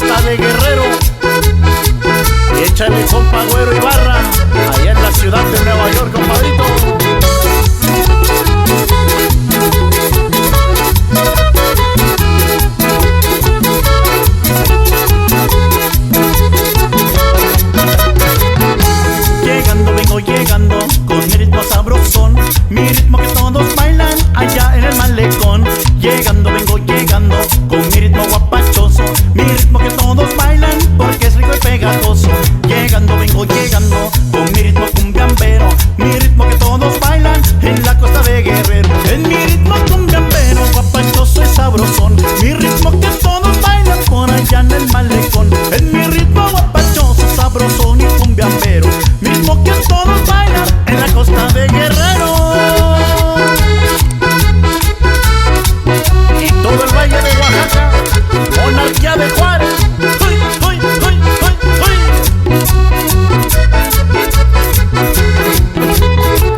costa de Guerrero. Y échale compa Güero Ibarra, allá en la ciudad de Nueva York, compadrito. Llegando con mi ritmo sabrosón, mi ritmo que todos bailan allá en el malecón. Llegando, vengo llegando con mi ritmo guapachoso, mi ritmo que todos bailan porque es rico y pegajoso. Llegando, vengo llegando con mi ritmo cumbiambero, mi ritmo que todos bailan en la costa de Guerrero. En mi ritmo cumbiambero, guapachoso y sabrosón, mi ritmo que todos bailan por allá en el malecón. En mi ritmo guapachoso, sabrosón y cumbiambero, mi ritmo que todos bailan en la costa de Guerrero. Y todo el valle de Oaxaca, monarquía de Juárez. ¡Uy, uy, uy, uy, uy!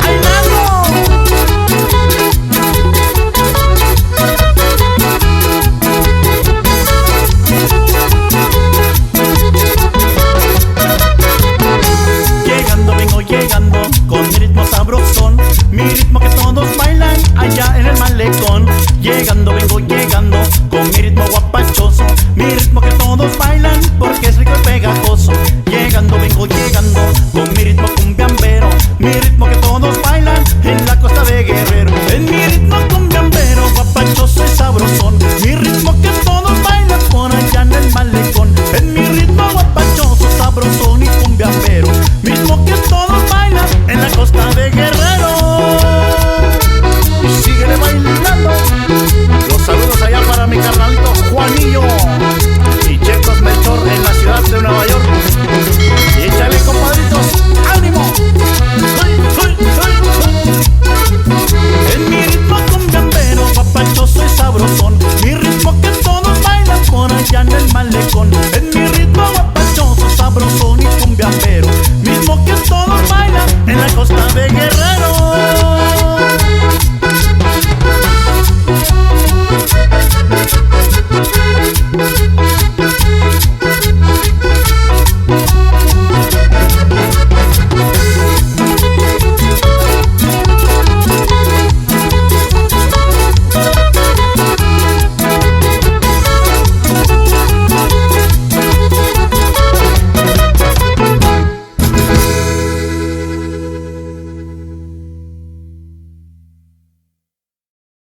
¡Ay, Lalo! Llegando, vengo llegando con mi ritmo sabrosón, mi ritmo que todos bailan allá en el malecón. Llegando, vengo llegando con mi ritmo guapachoso, mi ritmo que todos bailan porque es rico y pegajoso. Llegando, vengo llegando con mi ritmo cumbiambero, mi ritmo que todos bailan en la costa de Guerrero. En mi ritmo cumbiambero, guapachoso y sabrosón, mi ritmo que todos bailan por allá en el malecón. En mi ritmo guapachoso, sabrosón y cumbiambero, mismo que todos bailan en la costa de Guerrero. Y síguele bailando. Los saludos allá para mi carnalito Juanillo y Checos Melchor en la ciudad de Nueva York. Y échale, compadritos, ánimo. ¡Uy, uy, uy, uy! En mi ritmo cumbiambero, guapachoso y sabrosón,